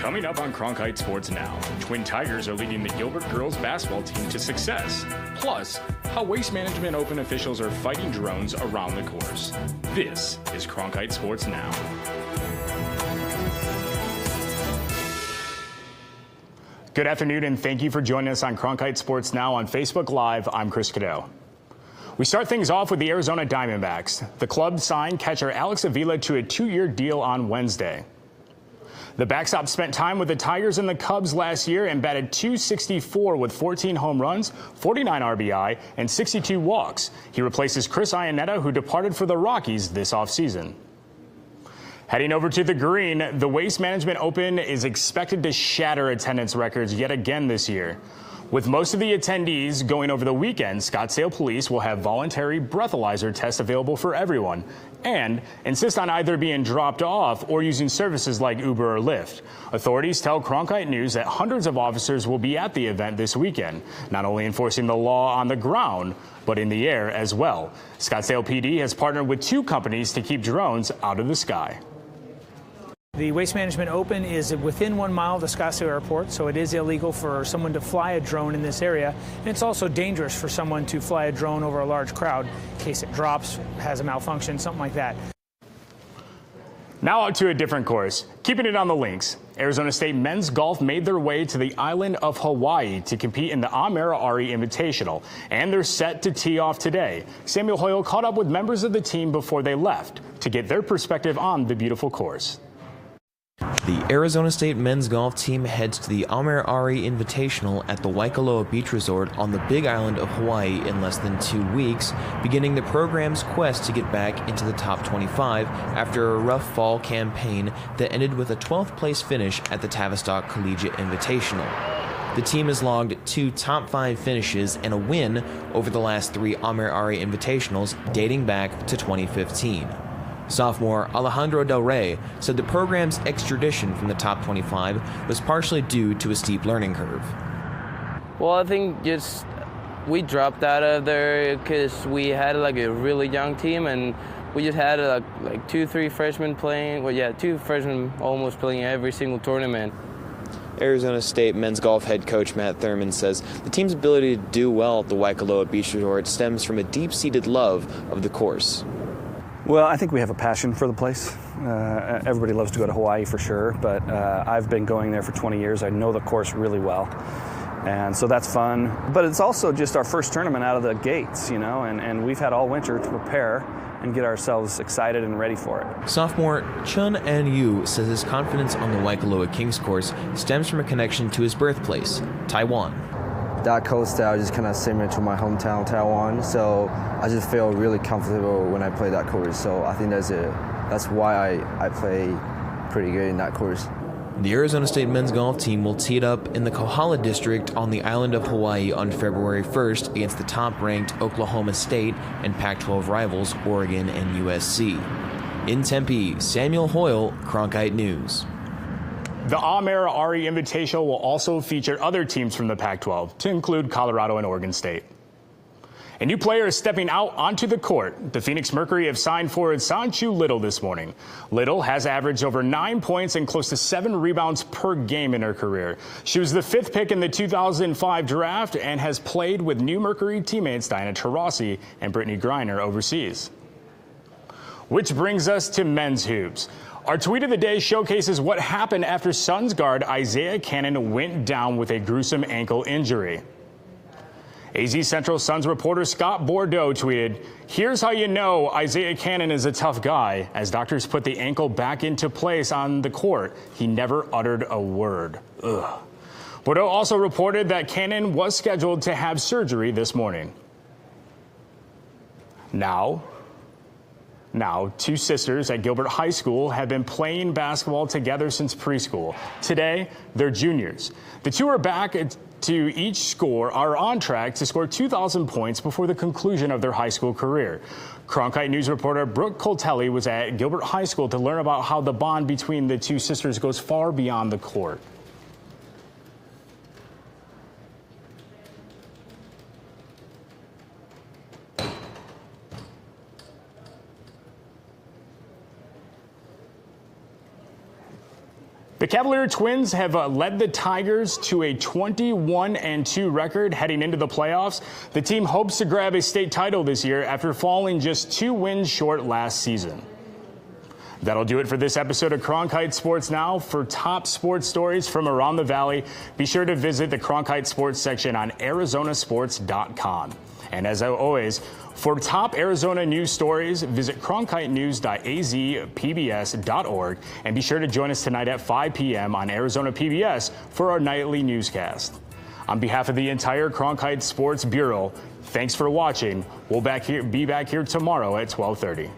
Coming up on Cronkite Sports Now, Twin Tigers are leading the Gilbert girls basketball team to success. Plus, how Waste Management Open officials are fighting drones around the course. This is Cronkite Sports Now. Good afternoon, and thank you for joining us on Cronkite Sports Now on Facebook Live. I'm Chris Cadeau. We start things off with the Arizona Diamondbacks. The club signed catcher Alex Avila to a 2-year deal on Wednesday. The backstop spent time with the Tigers and the Cubs last year and batted .264 with 14 home runs, 49 RBI, and 62 walks. He replaces Chris Iannetta, who departed for the Rockies this offseason. Heading over to the green, the Waste Management Open is expected to shatter attendance records yet again this year. With most of the attendees going over the weekend, Scottsdale Police will have voluntary breathalyzer tests available for everyone and insist on either being dropped off or using services like Uber or Lyft. Authorities tell Cronkite News that hundreds of officers will be at the event this weekend, not only enforcing the law on the ground, but in the air as well. Scottsdale PD has partnered with 2 companies to keep drones out of the sky. The Waste Management Open is within 1 mile of the Scottsdale Airport, so it is illegal for someone to fly a drone in this area. And it's also dangerous for someone to fly a drone over a large crowd in case it drops, has a malfunction, something like that. Now out to a different course. Keeping it on the links, Arizona State men's golf made their way to the island of Hawaii to compete in the Amera Ari Invitational, and they're set to tee off today. Samuel Hoyle caught up with members of the team before they left to get their perspective on the beautiful course. The Arizona State men's golf team heads to the Amera Ari Invitational at the Waikoloa Beach Resort on the Big Island of Hawaii in less than 2 weeks, beginning the program's quest to get back into the top 25 after a rough fall campaign that ended with a 12th place finish at the Tavistock Collegiate Invitational. The team has logged 2 top 5 finishes and a win over the last 3 Amera Ari Invitationals dating back to 2015. Sophomore Alejandro Del Rey said the program's extradition from the top 25 was partially due to a steep learning curve. Well, I think just we dropped out of there because we had like a really young team, and we just had like 2-3 freshmen playing. Well, yeah, 2 freshmen almost playing every single tournament. Arizona State men's golf head coach Matt Thurman says the team's ability to do well at the Waikoloa Beach Resort stems from a deep-seated love of the course. Well, I think we have a passion for the place. Everybody loves to go to Hawaii for sure, but I've been going there for 20 years. I know the course really well, and so that's fun. But it's also just our first tournament out of the gates, you know, and we've had all winter to prepare and get ourselves excited and ready for it. Sophomore Chun An-yu says his confidence on the Waikoloa Kings course stems from a connection to his birthplace, Taiwan. That coast style just kind of similar to my hometown, Taiwan, so I just feel really comfortable when I play that course. So I think that's why I play pretty good in that course. The Arizona State men's golf team will tee it up in the Kohala district on the island of Hawaii on February 1st against the top-ranked Oklahoma State and Pac-12 rivals Oregon and USC. In Tempe, Samuel Hoyle, Cronkite News. The Amera Ari Invitational will also feature other teams from the Pac-12, to include Colorado and Oregon State. A new player is stepping out onto the court. The Phoenix Mercury have signed forward Sanchu Little this morning. Little has averaged over 9 points and close to 7 rebounds per game in her career. She was the 5th pick in the 2005 draft and has played with new Mercury teammates Diana Taurasi and Brittany Griner overseas. Which brings us to men's hoops. Our tweet of the day showcases what happened after Suns guard Isaiah Cannon went down with a gruesome ankle injury. AZ Central Suns reporter Scott Bordeaux tweeted, "Here's how you know Isaiah Cannon is a tough guy. As doctors put the ankle back into place on the court, he never uttered a word." Ugh. Bordeaux also reported that Cannon was scheduled to have surgery this morning. Now, 2 sisters at Gilbert High School have been playing basketball together since preschool. Today, they're juniors. The 2 are back to each are on track to score 2,000 points before the conclusion of their high school career. Cronkite News reporter Brooke Coltelli was at Gilbert High School to learn about how the bond between the 2 sisters goes far beyond the court. The Cavalier Twins have led the Tigers to a 21-2 record heading into the playoffs. The team hopes to grab a state title this year after falling just 2 wins short last season. That'll do it for this episode of Cronkite Sports Now. For top sports stories from around the Valley, be sure to visit the Cronkite Sports section on arizonasports.com. And as always, for top Arizona news stories, visit cronkitenews.azpbs.org and be sure to join us tonight at 5 p.m. on Arizona PBS for our nightly newscast. On behalf of the entire Cronkite Sports Bureau, thanks for watching. We'll be back here tomorrow at 12:30.